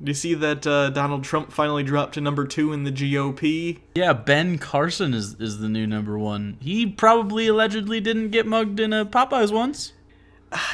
Do you see that Donald Trump finally dropped to #2 in the GOP? Yeah, Ben Carson is the new #1. He probably allegedly didn't get mugged in a Popeyes once.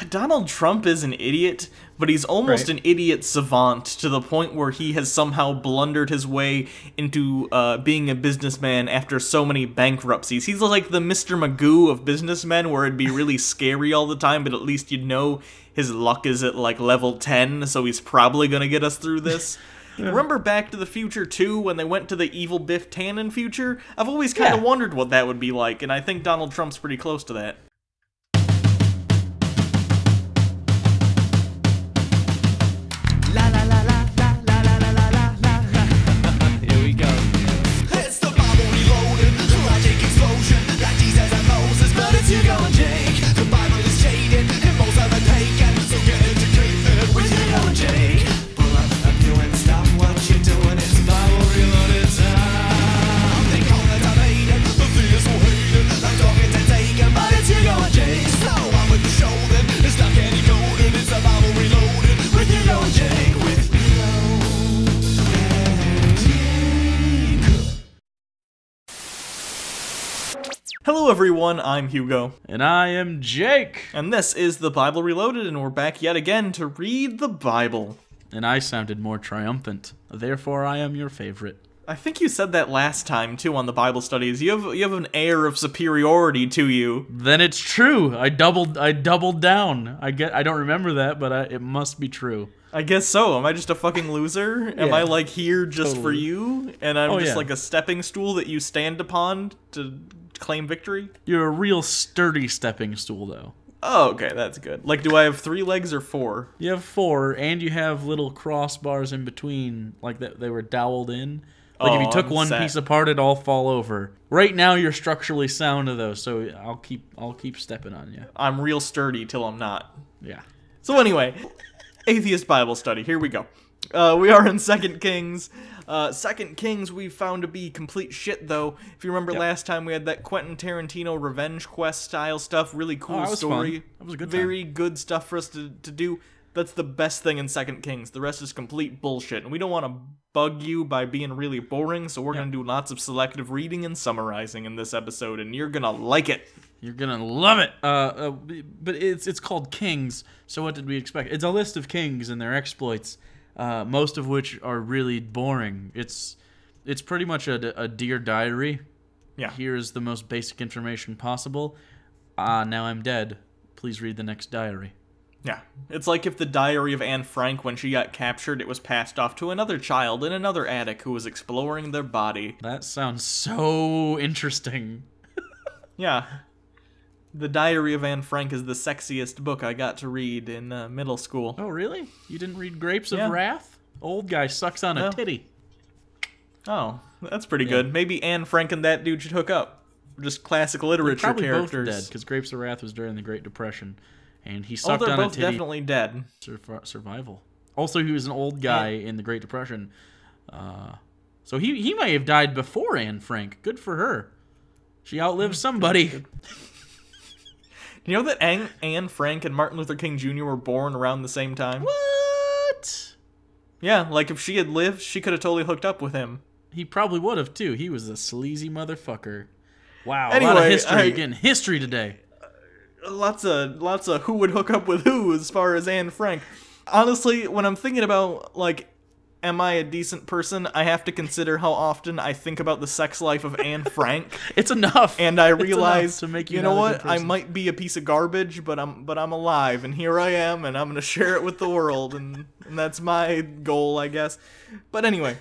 Donald Trump is an idiot, but he's almost an idiot savant to the point where he has somehow blundered his way into being a businessman after so many bankruptcies. He's like the Mr. Magoo of businessmen, where it'd be really scary all the time, but at least you'd know his luck is at like level 10, so he's probably gonna get us through this. Yeah. Remember Back to the Future 2 when they went to the evil Biff Tannen future? I've always kind of wondered what that would be like, and I think Donald Trump's pretty close to that. Hugo and Jake, the Bible is jaded, and most of it taken, so get educated with Hugo and Jake. Pull up you and stop what you're doing, it's Bible reloaded time. They call it debated, the theists will hate it, I'm talking to taken, but it's Hugo and Jake. So on with the show then, it's not getting coded, it's the Bible reloaded with Hugo and Jake, with Hugo and Jake. Hello everyone, I'm Hugo. And I am Jake. And this is the Bible Reloaded, and we're back yet again to read the Bible. And I sounded more triumphant. Therefore, I am your favorite. I think you said that last time, too, on the Bible studies. You have an air of superiority to you. Then it's true. I doubled down. I don't remember that, but it must be true. I guess so. Am I just a fucking loser? Am I, like, here just for you? And I'm just like a stepping stool that you stand upon to claim victory? You're a real sturdy stepping stool, though. Oh, okay, that's good. Like, do I have 3 legs or 4? You have 4, and you have little crossbars in between, like that they were doweled in. Like if you took one piece apart, it'd all fall over. Right now, you're structurally sound, though, so I'll keep stepping on you. I'm real sturdy till I'm not. Yeah. So anyway, Atheist Bible Study. Here we go. We are in 2 Kings. 2 Kings we've found to be complete shit, though. If you remember last time, we had that Quentin Tarantino Revenge Quest style stuff. Really cool story. Fun. That was a good Very good stuff for us to do. That's the best thing in 2 Kings. The rest is complete bullshit. And we don't want to bug you by being really boring, so we're going to do lots of selective reading and summarizing in this episode, and you're going to like it. You're going to love it. But it's called Kings, so what did we expect? It's a list of kings and their exploits. Most of which are really boring. It's pretty much a Dear Diary. Yeah. Here's the most basic information possible. Now I'm dead. Please read the next diary. Yeah. It's like if the diary of Anne Frank, when she got captured, it was passed off to another child in another attic who was exploring their body. That sounds so interesting. Yeah. The Diary of Anne Frank is the sexiest book I got to read in middle school. Oh, really? You didn't read Grapes of Wrath? Old guy sucks on a titty. Oh, that's pretty good. Maybe Anne Frank and that dude should hook up. Just classic literature probably characters. Both dead, because Grapes of Wrath was during the Great Depression, and he sucked on a titty. Oh, they're both definitely dead. Survival. Also, he was an old guy in the Great Depression. So he might have died before Anne Frank. Good for her. She outlived somebody. You know that Anne Frank and Martin Luther King Jr. were born around the same time? What? Yeah, like if she had lived, she could have totally hooked up with him. He probably would have, too. He was a sleazy motherfucker. Wow, anyway, a lot of history. Again, history today. Lots of who would hook up with who as far as Anne Frank. Honestly, when I'm thinking about, like, am I a decent person, I have to consider how often I think about the sex life of Anne Frank. It's enough. And I realize, to make you know what, I might be a piece of garbage, but I'm alive, and here I am, and I'm going to share it with the world, and that's my goal, I guess. But anyway,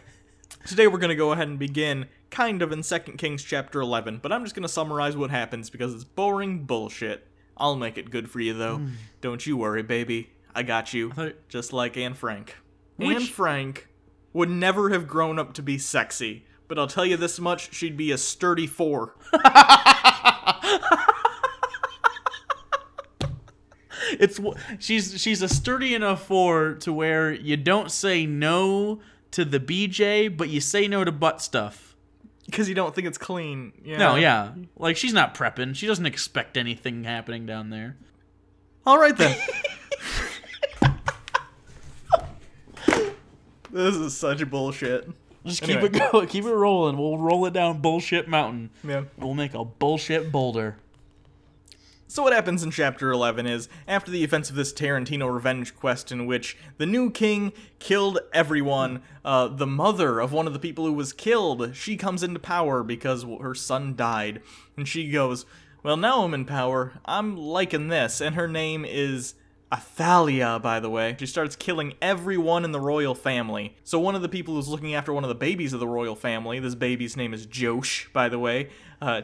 today we're going to go ahead and begin kind of in 2 Kings chapter 11, but I'm just going to summarize what happens because it's boring bullshit. I'll make it good for you, though. Don't you worry, baby. I got you. Just like Anne Frank. Anne Frank would never have grown up to be sexy, but I'll tell you this much, she'd be a sturdy 4. She's a sturdy enough 4 to where you don't say no to the BJ, but you say no to butt stuff. Because you don't think it's clean. Yeah. No, yeah. Like, she's not prepping. She doesn't expect anything happening down there. All right, then. This is such bullshit. Just keep it going. Keep it rolling. We'll roll it down Bullshit Mountain. Yeah. We'll make a bullshit boulder. So what happens in Chapter 11 is, after the events of this Tarantino revenge quest in which the new king killed everyone, the mother of one of the people who was killed, she comes into power because her son died. And she goes, well, now I'm in power. I'm liking this. And her name is Athalia, by the way. She starts killing everyone in the royal family. So one of the people who's looking after one of the babies of the royal family, this baby's name is Josh, by the way,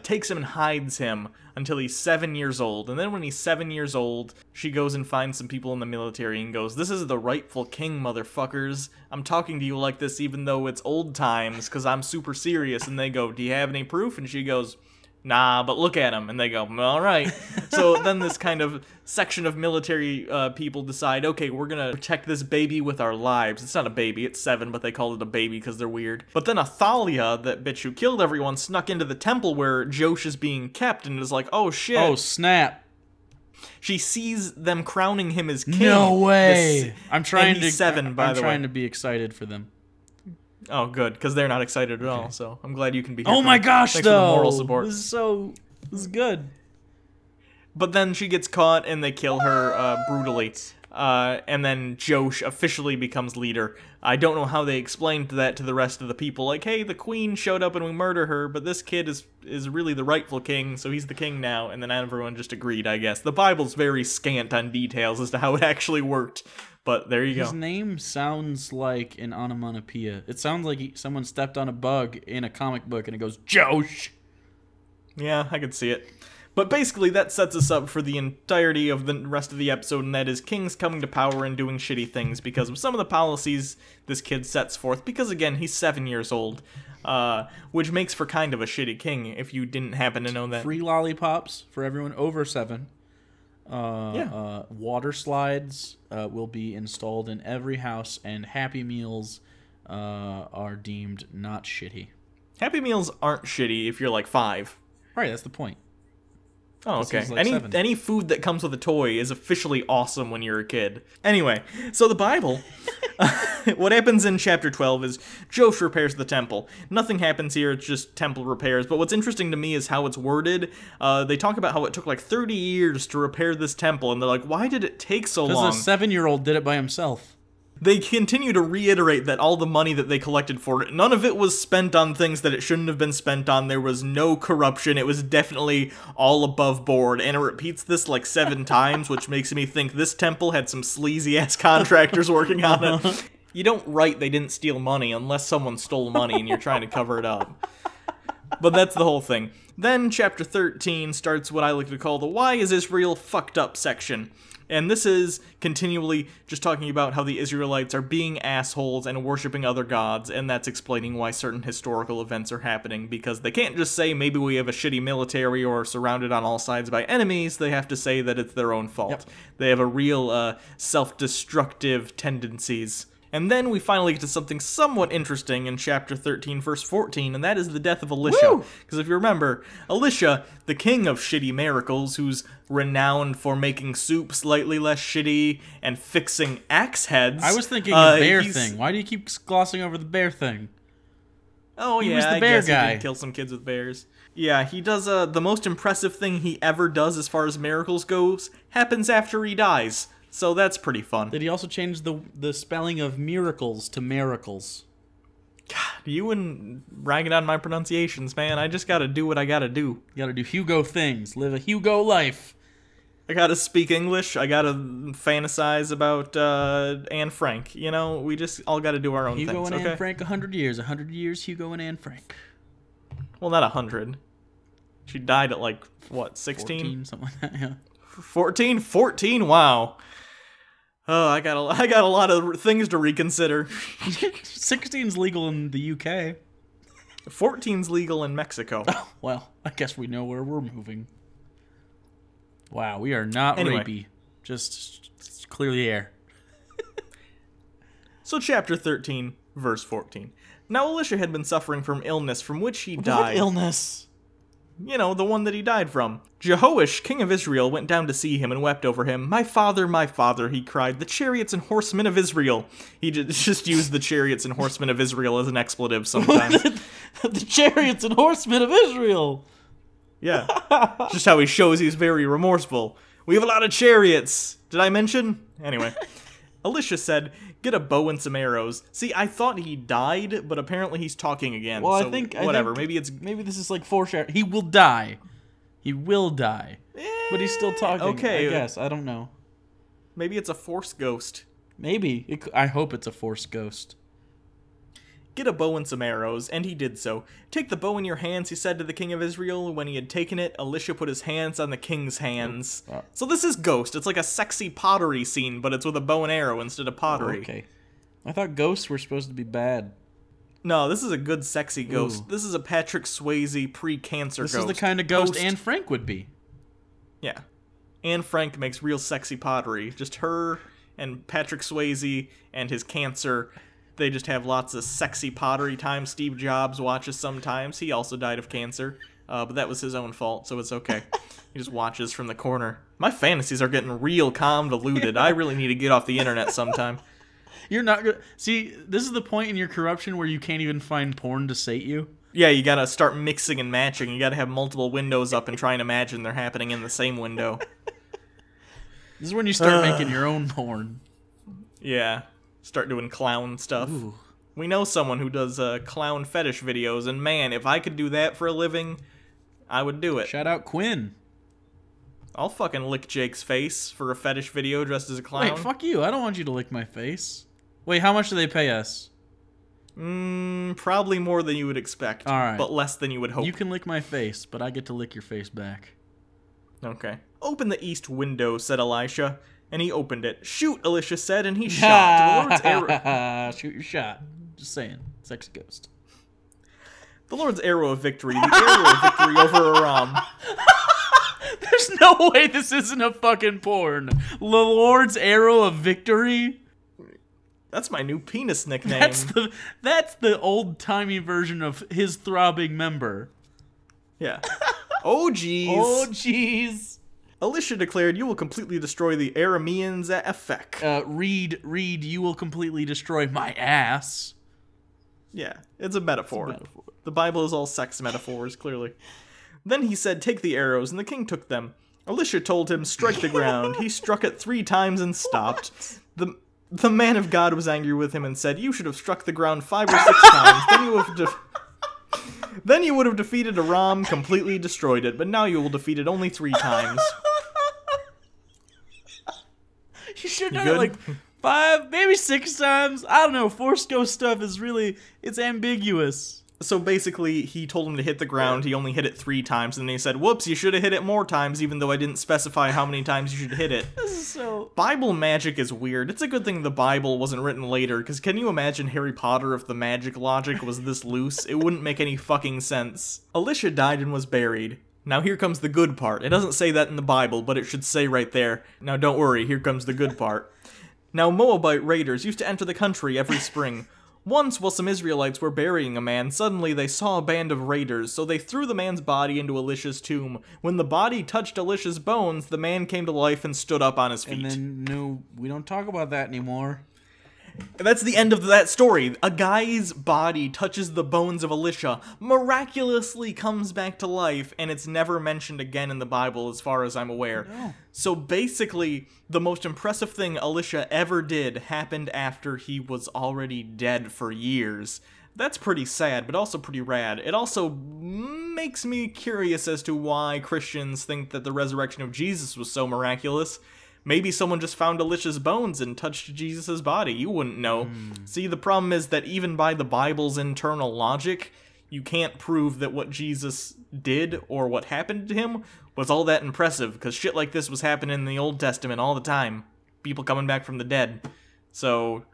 takes him and hides him until he's 7 years old. And then when he's 7 years old, she goes and finds some people in the military and goes, this is the rightful king, motherfuckers. I'm talking to you like this even though it's old times, because I'm super serious. And they go, do you have any proof? And she goes, nah, but look at him. And they go, all right. So then this kind of section of military people decide, okay, we're going to protect this baby with our lives. It's not a baby, it's 7, but they call it a baby because they're weird. But then Athalia, that bitch who killed everyone, snuck into the temple where Josh is being kept and is like, oh shit. Oh, snap. She sees them crowning him as king. No way. I'm trying and he's 7, by the way. I'm trying to be excited for them. Oh, good, because they're not excited at all, so I'm glad you can be here. Oh my gosh, Thanks though! for the moral support. This is good. But then she gets caught and they kill her brutally. And then Josh officially becomes leader. I don't know how they explained that to the rest of the people. Like, hey, the queen showed up and we murder her, but this kid is really the rightful king, so he's the king now. And then everyone just agreed, I guess. The Bible's very scant on details as to how it actually worked. But there you go. His name sounds like an onomatopoeia. It sounds like someone stepped on a bug in a comic book and it goes, Josh! Yeah, I could see it. But basically, that sets us up for the entirety of the rest of the episode, and that is kings coming to power and doing shitty things because of some of the policies this kid sets forth. Because, again, he's 7 years old, which makes for kind of a shitty king, if you didn't happen to know that. Free lollipops for everyone over 7. Water slides will be installed in every house, and Happy Meals are deemed not shitty. Happy Meals aren't shitty if you're like 5. Right, that's the point. Oh, okay. Like Any food that comes with a toy is officially awesome when you're a kid. Anyway, so the Bible, what happens in chapter 12 is Josh repairs the temple. Nothing happens here, it's just temple repairs. But what's interesting to me is how it's worded. They talk about how it took like 30 years to repair this temple, and they're like, why did it take so long? Because a 7-year-old did it by himself. They continue to reiterate that all the money that they collected for it, none of it was spent on things that it shouldn't have been spent on. There was no corruption. It was definitely all above board. And it repeats this like 7 times, which makes me think this temple had some sleazy-ass contractors working on it. You don't write they didn't steal money unless someone stole money and you're trying to cover it up. But that's the whole thing. Then chapter 13 starts what I like to call the Why is Israel Fucked Up section. And this is continually just talking about how the Israelites are being assholes and worshiping other gods, and that's explaining why certain historical events are happening, because they can't just say maybe we have a shitty military or are surrounded on all sides by enemies. They have to say that it's their own fault. Yep. They have a real self-destructive tendencies. And then we finally get to something somewhat interesting in chapter 13, verse 14, and that is the death of Elisha. Because if you remember, Elisha, the king of shitty miracles, who's renowned for making soup slightly less shitty and fixing axe heads. I was thinking the bear thing. Why do you keep glossing over the bear thing? Oh, he yeah, was the I bear guess guy. He did kill some kids with bears. Yeah, he does, the most impressive thing he ever does as far as miracles goes happens after he dies. So that's pretty fun. Did he also change the spelling of miracles to miracles? God, you and ragging on my pronunciations, man. I just gotta do what I gotta do. You gotta do Hugo things. Live a Hugo life. I gotta speak English. I gotta fantasize about Anne Frank. You know, we just all gotta do our own Hugo things, and okay? Anne Frank, 100 years. 100 years, Hugo and Anne Frank. Well, not 100. She died at, like, what, 16? 14, something like that, yeah. 14? 14? Wow. Oh, I got a lot of things to reconsider. 16's legal in the UK. 14's legal in Mexico. Oh, well, I guess we know where we're moving. Wow, we are not Anyway. rapey. Just clear the air. So chapter 13, verse 14. Now Elisha had been suffering from illness from which he died. What illness? You know, the one that he died from. Jehoash, king of Israel, went down to see him and wept over him. My father, he cried, the chariots and horsemen of Israel. He just used the chariots and horsemen of Israel as an expletive sometimes. The chariots and horsemen of Israel! Yeah. Just how he shows he's very remorseful. We have a lot of chariots. Did I mention? Anyway. Elisha said, get a bow and some arrows. See, I thought he died, but apparently he's talking again. Well, so I think whatever. maybe this is like foreshadowing. He will die. He will die. But he's still talking. Okay. I guess. I don't know. Maybe it's a force ghost. Maybe. I hope it's a force ghost. Get a bow and some arrows, and he did so. Take the bow in your hands, he said to the king of Israel. When he had taken it, Elisha put his hands on the king's hands. So this is Ghost. It's like a sexy pottery scene, but it's with a bow and arrow instead of pottery. Okay. I thought ghosts were supposed to be bad. No, this is a good sexy ghost. Ooh. This is a Patrick Swayze pre-cancer ghost. This is the kind of ghost Anne Frank would be. Yeah. Anne Frank makes real sexy pottery. Just her and Patrick Swayze and his cancer. They just have lots of sexy pottery time. Steve Jobs watches sometimes. He also died of cancer, but that was his own fault, so it's okay. He just watches from the corner. My fantasies are getting real convoluted. I really need to get off the internet sometime. You're not gonna see. This is the point in your corruption where you can't even find porn to sate you. Yeah, you gotta start mixing and matching. You gotta have multiple windows up and try and imagine they're happening in the same window. This is when you start making your own porn. Yeah. Start doing clown stuff. Ooh. We know someone who does clown fetish videos, and man, if I could do that for a living, I would do it. Shout out Quinn. I'll fucking lick Jake's face for a fetish video dressed as a clown. Wait, fuck you. I don't want you to lick my face. Wait, how much do they pay us? Probably more than you would expect. All right. But less than you would hope. You can lick my face, but I get to lick your face back. Okay. Open the east window, said Elisha. And he opened it. Shoot, Elisha said, and he shot. The Lord's arrow. Shoot your shot. Just saying. Sex ghost. The Lord's arrow of victory. The arrow of victory over Aram. There's no way this isn't a fucking porn. The Lord's arrow of victory? That's my new penis nickname. That's the old-timey version of his throbbing member. Yeah. Oh, jeez. Oh, jeez. Elisha declared, you will completely destroy the Arameans at Ephek. Read, you will completely destroy my ass. Yeah, it's a metaphor. It's a metaphor. The Bible is all sex metaphors, clearly. Then he said, take the arrows, and the king took them. Elisha told him, strike the ground. He struck it 3 times and stopped. The man of God was angry with him and said, you should have struck the ground 5 or 6 times. Then you would have defeated Aram, completely destroyed it, but now you will defeat it only 3 times. You should have done it like 5, maybe 6 times. I don't know. Force ghost stuff is really, it's ambiguous. So basically, he told him to hit the ground. He only hit it 3 times, and then he said, whoops, you should have hit it more times, even though I didn't specify how many times you should hit it. This is so... Bible magic is weird. It's a good thing the Bible wasn't written later, because can you imagine Harry Potter if the magic logic was this loose? It wouldn't make any fucking sense. Elisha died and was buried. Now here comes the good part. It doesn't say that in the Bible, but it should say right there. Now don't worry, here comes the good part. Now Moabite raiders used to enter the country every spring. Once, while some Israelites were burying a man, suddenly they saw a band of raiders, so they threw the man's body into Elisha's tomb. When the body touched Elisha's bones, the man came to life and stood up on his feet. And then, no, we don't talk about that anymore. That's the end of that story. A guy's body touches the bones of Elisha, miraculously comes back to life, and it's never mentioned again in the Bible as far as I'm aware. No. So basically, the most impressive thing Elisha ever did happened after he was already dead for years. That's pretty sad, but also pretty rad. It also makes me curious as to why Christians think that the resurrection of Jesus was so miraculous. Maybe someone just found Elisha's bones and touched Jesus' body. You wouldn't know. See, the problem is that even by the Bible's internal logic, you can't prove that what Jesus did or what happened to him was all that impressive, because shit like this was happening in the Old Testament all the time. People coming back from the dead. So,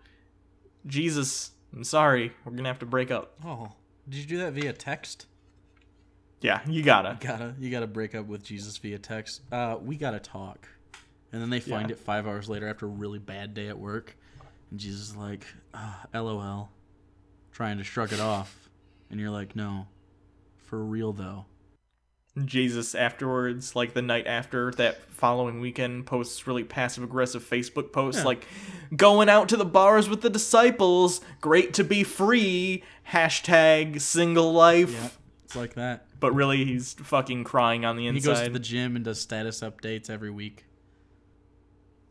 Jesus, I'm sorry, we're gonna have to break up. Oh, did you do that via text? Yeah, you gotta. You gotta break up with Jesus via text. We gotta talk. And then they find it 5 hours later after a really bad day at work. And Jesus is like, LOL. Trying to shrug it off. And you're like, no. For real, though. Jesus afterwards, like the night after that following weekend, posts really passive-aggressive Facebook posts like, going out to the bars with the disciples, great to be free, hashtag single life. Yeah, it's like that. But really, he's fucking crying on the inside. He goes to the gym and does status updates every week.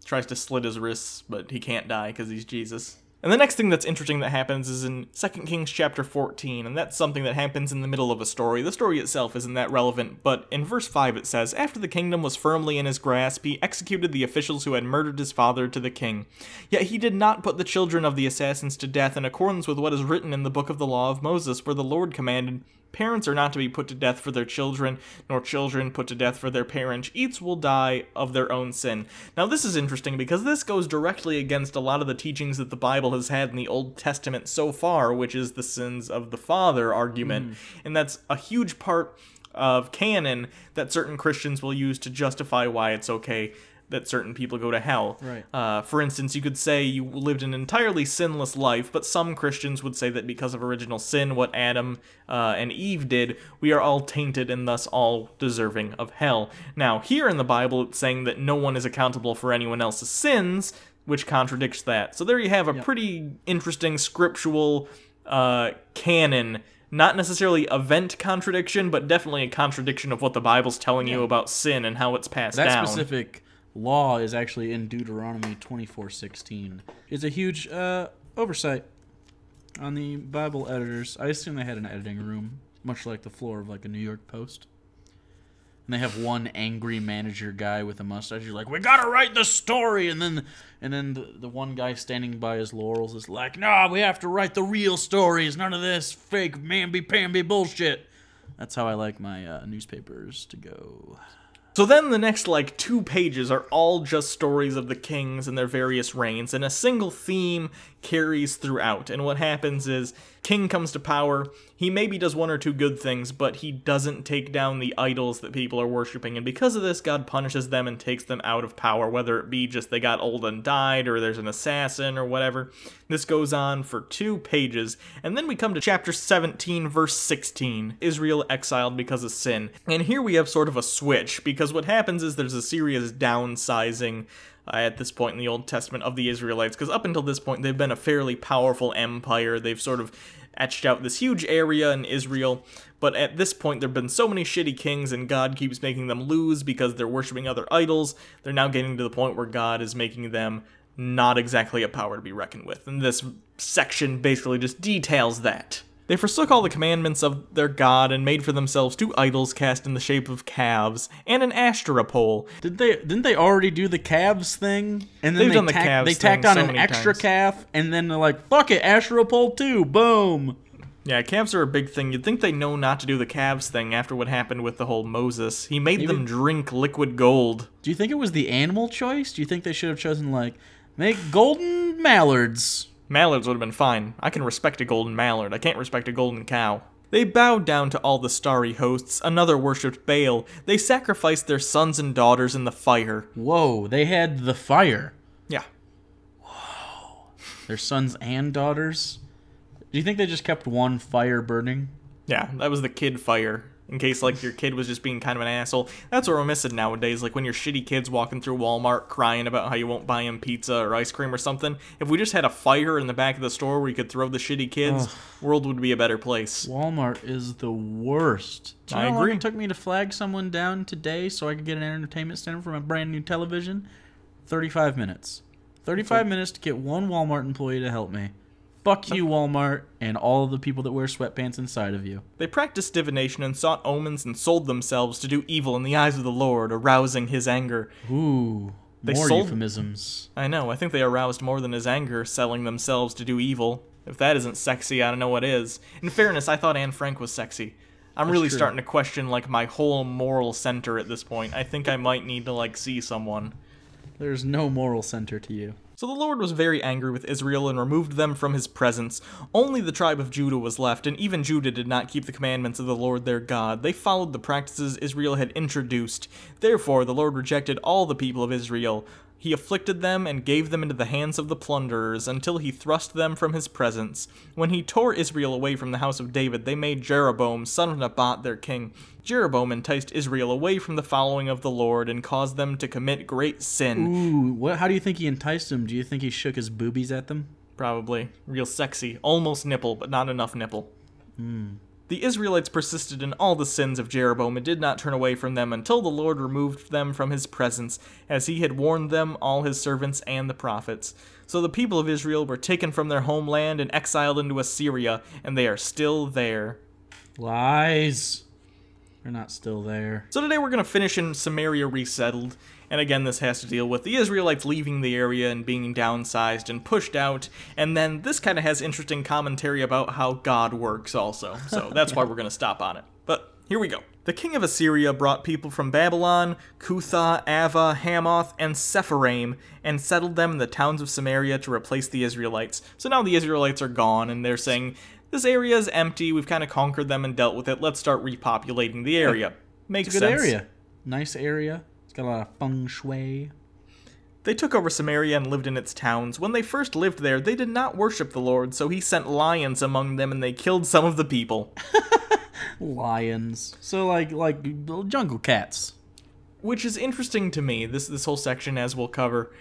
Tries to slit his wrists, but he can't die because he's Jesus. And the next thing that's interesting that happens is in 2 Kings chapter 14, and that's something that happens in the middle of a story. The story itself isn't that relevant, but in verse 5 it says, "After the kingdom was firmly in his grasp, he executed the officials who had murdered his father to the king. Yet he did not put the children of the assassins to death in accordance with what is written in the book of the law of Moses, where the Lord commanded, 'Parents are not to be put to death for their children, nor children put to death for their parents. Each will die of their own sin.'" Now this is interesting because this goes directly against a lot of the teachings that the Bible has had in the Old Testament so far, which is the sins of the father argument. And that's a huge part of canon that certain Christians will use to justify why it's okay that certain people go to hell. Right. For instance, you could say you lived an entirely sinless life, but some Christians would say that because of original sin, what Adam and Eve did, we are all tainted and thus all deserving of hell. Now, here in the Bible, it's saying that no one is accountable for anyone else's sins, which contradicts that. So there you have a pretty interesting scriptural canon. Not necessarily event contradiction, but definitely a contradiction of what the Bible's telling you about sin and how it's passed down. That specific law is actually in Deuteronomy 24:16. It's a huge oversight on the Bible editors. I assume they had an editing room, much like the floor of like a New York Post. And they have one angry manager guy with a mustache. He's like, "We gotta write the story," and then the one guy standing by his laurels is like, "No, we have to write the real stories. None of this fake mamby-pamby bullshit." That's how I like my newspapers to go. So then the next, 2 pages are all just stories of the kings and their various reigns, and a single theme carries throughout. And what happens is, king comes to power, he maybe does 1 or 2 good things, but he doesn't take down the idols that people are worshiping, and because of this, God punishes them and takes them out of power, whether it be just they got old and died, or there's an assassin, or whatever. This goes on for 2 pages, and then we come to chapter 17, verse 16, Israel exiled because of sin. And here we have sort of a switch, because what happens is there's a serious downsizing at this point in the Old Testament of the Israelites, because up until this point they've been a fairly powerful empire. They've sort of etched out this huge area in Israel, but at this point there have been so many shitty kings and God keeps making them lose because they're worshiping other idols. They're now getting to the point where God is making them not exactly a power to be reckoned with, and this section basically just details that. They forsook all the commandments of their God and made for themselves 2 idols cast in the shape of calves and an Asherah pole. Didn't they already do the calves thing? And then They've done the calves they tacked thing on so an many extra times. calf, and then they're like, "Fuck it, Asherah pole too." Boom. Yeah, calves are a big thing. You'd think they know not to do the calves thing after what happened with the whole Moses. He made them drink liquid gold. Do you think it was the animal choice? Do you think they should have chosen make golden mallards? Mallards would have been fine. I can respect a golden mallard. I can't respect a golden cow. They bowed down to all the starry hosts. Another worshipped Baal. They sacrificed their sons and daughters in the fire. Whoa, they had the fire. Yeah. Their sons and daughters? Do you think they just kept one fire burning? Yeah, that was the kid fire. In case, your kid was just being kind of an asshole. That's what we're missing nowadays. When your shitty kid's walking through Walmart crying about how you won't buy him pizza or ice cream or something. If we just had a fire in the back of the store where you could throw the shitty kids, world would be a better place. Walmart is the worst. Do you know how long it took me to flag someone down today so I could get an entertainment center for my brand new television? 35 minutes. 35 minutes to get one Walmart employee to help me. Fuck you, Walmart, and all of the people that wear sweatpants inside of you. They practiced divination and sought omens and sold themselves to do evil in the eyes of the Lord, arousing his anger. Ooh, more euphemisms. I know, I think they aroused more than his anger, selling themselves to do evil. If that isn't sexy, I don't know what is. In fairness, I thought Anne Frank was sexy. I'm really starting to question, my whole moral center at this point. I think I might need to, see someone. There's no moral center to you. So the Lord was very angry with Israel and removed them from his presence. Only the tribe of Judah was left, and even Judah did not keep the commandments of the Lord their God. They followed the practices Israel had introduced. Therefore, the Lord rejected all the people of Israel, He afflicted them and gave them into the hands of the plunderers until he thrust them from his presence. When he tore Israel away from the house of David, they made Jeroboam, son of Nebat, their king. Jeroboam enticed Israel away from the following of the Lord and caused them to commit great sin. Ooh, how do you think he enticed them? Do you think he shook his boobies at them? Probably. Real sexy. Almost nipple, but not enough nipple. The Israelites persisted in all the sins of Jeroboam and did not turn away from them until the Lord removed them from his presence, as he had warned them, all his servants and the prophets. So the people of Israel were taken from their homeland and exiled into Assyria, and they are still there. Lies. They're not still there. So today we're going to finish in Samaria resettled, and again this has to deal with the Israelites leaving the area and being downsized and pushed out, and then this kind of has interesting commentary about how God works also, so that's why we're going to stop on it. But here we go. The king of Assyria brought people from Babylon, Cutha, Ava, Hamath, and Sepharvaim, and settled them in the towns of Samaria to replace the Israelites. So now the Israelites are gone, and they're saying, this area is empty, we've kind of conquered them and dealt with it, let's start repopulating the area. Makes sense. It's a good area. Nice area. It's got a lot of feng shui. They took over Samaria and lived in its towns. When they first lived there, they did not worship the Lord, so he sent lions among them and they killed some of the people. Lions. So like jungle cats. Which is interesting to me, this whole section, as we'll cover.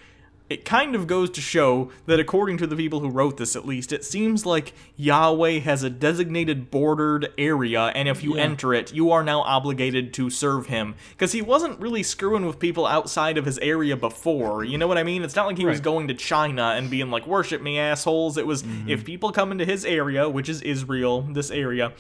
It kind of goes to show that according to the people who wrote this, at least, it seems like Yahweh has a designated bordered area, and if you enter it, you are now obligated to serve him. Because he wasn't really screwing with people outside of his area before, you know what I mean? It's not like he was going to China and being like, worship me, assholes. It was, if people come into his area, which is Israel, this area,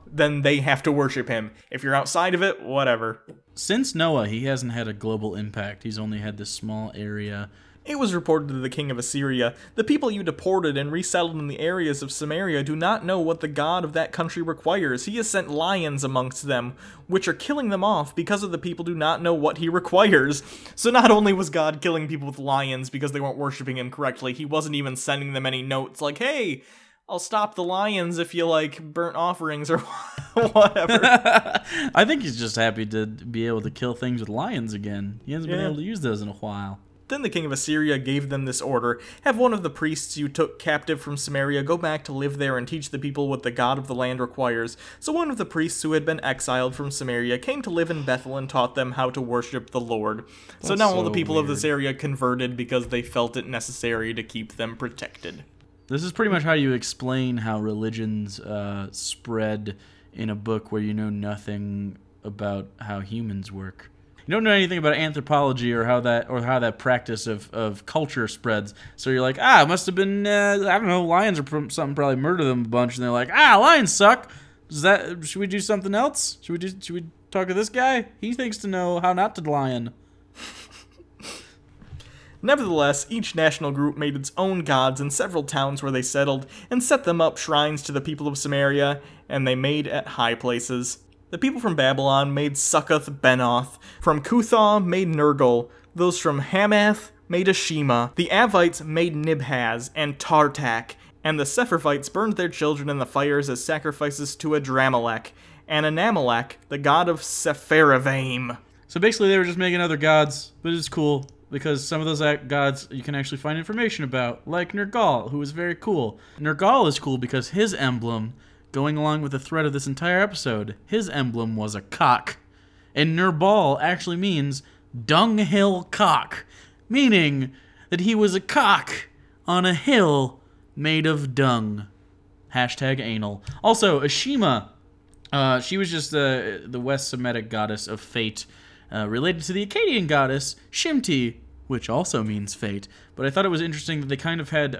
then they have to worship him. If you're outside of it, whatever. Since Noah, he hasn't had a global impact. He's only had this small area. It was reported to the king of Assyria, the people you deported and resettled in the areas of Samaria do not know what the God of that country requires. He has sent lions amongst them, which are killing them off because of the people do not know what he requires. So not only was God killing people with lions because they weren't worshiping him correctly, he wasn't even sending them any notes like, hey, I'll stop the lions if you like burnt offerings or whatever. I think he's just happy to be able to kill things with lions again. He hasn't been able to use those in a while. Then the king of Assyria gave them this order, have one of the priests you took captive from Samaria go back to live there and teach the people what the God of the land requires. So one of the priests who had been exiled from Samaria came to live in Bethel and taught them how to worship the Lord. So now all the people of this area converted because they felt it necessary to keep them protected. This is pretty much how you explain how religions spread in a book where you know nothing about how humans work. You don't know anything about anthropology or how that practice of culture spreads. So you're like, it must have been I don't know, lions or something probably murdered them a bunch, and they're like, lions suck. Should we do something else? Should we talk to this guy? He thinks to know how not to lion. Nevertheless, each national group made its own gods in several towns where they settled, and set them up shrines to the people of Samaria, and they made at high places. The people from Babylon made Succoth-Benoth, from Cutha made Nergal, those from Hamath made Ashima, the Avites made Nibhaz and Tartak, and the Sepharvites burned their children in the fires as sacrifices to Adramelech, and Anamelech, the god of Sepharvaim. So basically they were just making other gods, but it's cool, because some of those gods you can actually find information about, like Nergal, who is very cool. Nergal is cool because his emblem, going along with the thread of this entire episode, his emblem was a cock. And Nergal actually means dunghill cock, meaning that he was a cock on a hill made of dung. #anal. Also, Ashima, she was just the West Semitic goddess of fate, related to the Akkadian goddess Shimti, which also means fate. But I thought it was interesting that they kind of had,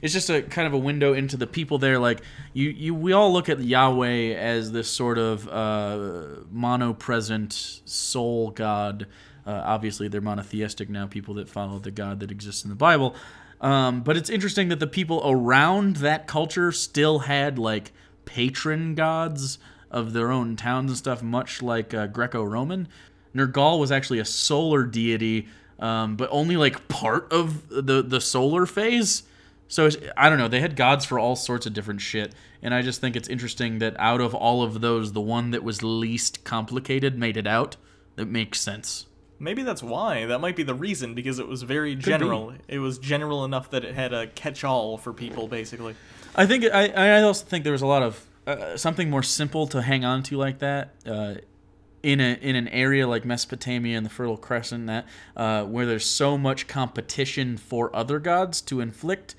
it's just a kind of a window into the people there. Like, we all look at Yahweh as this sort of monopresent soul god. Obviously, they're monotheistic now, people that follow the God that exists in the Bible. But it's interesting that the people around that culture still had, like, patron gods of their own towns and stuff, much like Greco-Roman. Nergal was actually a solar deity, but only like part of the solar phase. So I don't know, they had gods for all sorts of different shit, and I just think it's interesting that out of all of those, the one that was least complicated made it out. That makes sense. Maybe that's why. That might be the reason, because it was very general. It was general enough that it had a catch-all for people, basically. I also think there was a lot of something more simple to hang on to like that. In an area like Mesopotamia and the Fertile Crescent, where there's so much competition for other gods to inflict,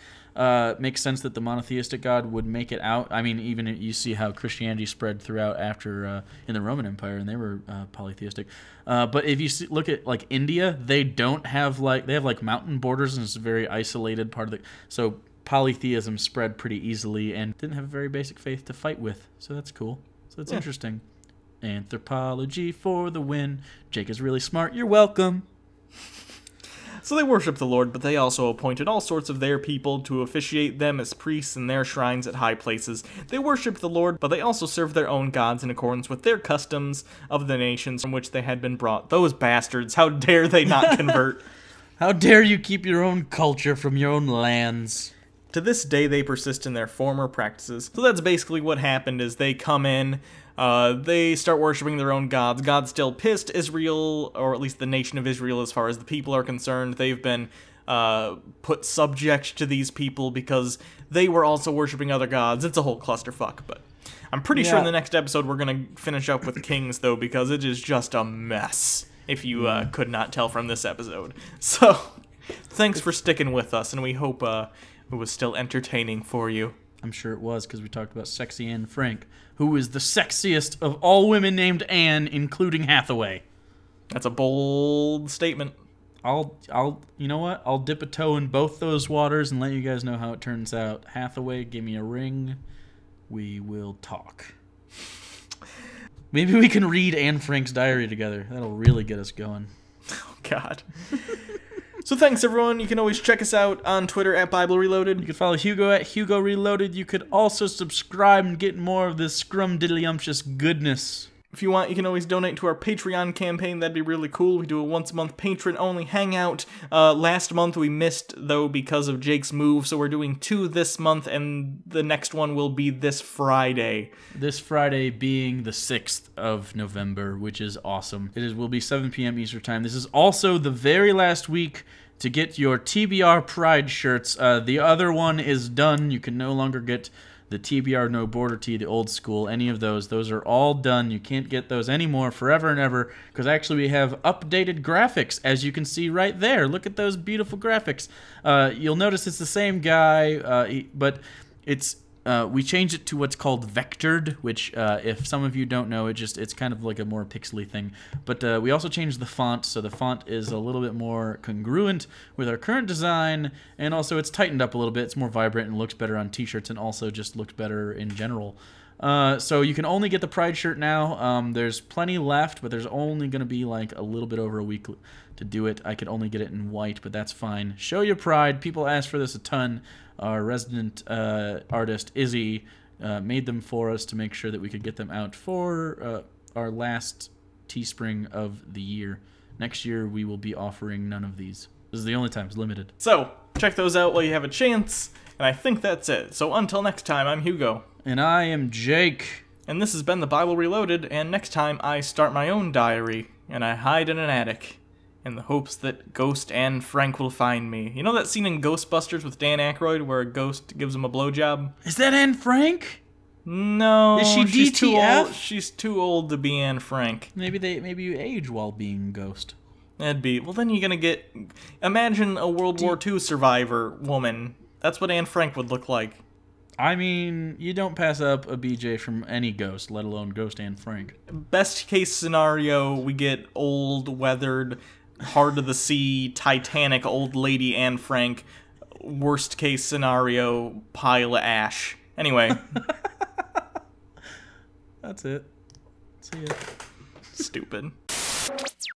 makes sense that the monotheistic God would make it out. I mean, even you see how Christianity spread throughout after in the Roman Empire, and they were polytheistic. But if you look at like India, they have mountain borders, and it's a very isolated part of the. So polytheism spread pretty easily, and didn't have a very basic faith to fight with. So that's cool. So that's interesting. Anthropology for the win. Jake is really smart. You're welcome. So they worshiped the Lord, but they also appointed all sorts of their people to officiate them as priests in their shrines at high places. They worshiped the Lord, but they also served their own gods in accordance with their customs of the nations from which they had been brought. Those bastards, how dare they not convert? How dare you keep your own culture from your own lands? To this day, they persist in their former practices. So that's basically what happened, is they come in, they start worshiping their own gods. God's still pissed. Israel, or at least the nation of Israel as far as the people are concerned, they've been put subject to these people because they were also worshiping other gods. It's a whole clusterfuck, but I'm pretty sure in the next episode we're going to finish up with kings, though, because it is just a mess, if you could not tell from this episode. So, thanks for sticking with us, and we hope it was still entertaining for you. I'm sure it was, because we talked about sexy Anne Frank, who is the sexiest of all women named Anne, including Hathaway. That's a bold statement. You know what? I'll dip a toe in both those waters and let you guys know how it turns out. Hathaway, give me a ring. We will talk. Maybe we can read Anne Frank's diary together. That'll really get us going. Oh, God. So thanks, everyone. You can always check us out on Twitter at Bible Reloaded. You can follow Hugo at Hugo Reloaded. You could also subscribe and get more of this scrumdiddlyumptious goodness. If you want, you can always donate to our Patreon campaign. That'd be really cool. We do a once-a-month patron-only hangout. Last month we missed, though, because of Jake's move, so we're doing 2 this month, and the next one will be this Friday. This Friday being the 6th of November, which is awesome. Will be 7 p.m. Eastern Time. This is also the very last week to get your TBR Pride shirts. The other one is done. You can no longer get the TBR No Border Tee, the old school, any of those. Those are all done. You can't get those anymore forever and ever, because actually we have updated graphics, as you can see right there. Look at those beautiful graphics. You'll notice it's the same guy, but it's we changed it to what's called vectored, which if some of you don't know, it's kind of like a more pixely thing. But we also changed the font, so the font is a little bit more congruent with our current design, and also it's tightened up a little bit. It's more vibrant and looks better on t-shirts, and also just looks better in general. So you can only get the Pride shirt now. There's plenty left, but there's only going to be like a little bit over a week to do it. I could only get it in white, but that's fine. Show your pride. People ask for this a ton. Our resident artist, Izzy, made them for us to make sure that we could get them out for our last Teespring of the year. Next year, we will be offering none of these. This is the only time. It's limited. So, check those out while you have a chance, and I think that's it. So until next time, I'm Hugo. And I am Jake. And this has been the Bible Reloaded, and next time I start my own diary, and I hide in an attic, in the hopes that Ghost Anne Frank will find me. You know that scene in Ghostbusters with Dan Aykroyd where a ghost gives him a blowjob? Is that Anne Frank? No. Is she she's DTF? too old. She's too old to be Anne Frank. Maybe you age while being Ghost. That'd be... Well, then you're gonna get... Imagine a World War II survivor woman. That's what Anne Frank would look like. I mean, you don't pass up a BJ from any ghost, let alone Ghost Anne Frank. Best case scenario, we get old, weathered, hard to the sea, Titanic old lady Anne Frank. Worst case scenario, pile of ash. Anyway. That's it. See ya. Stupid.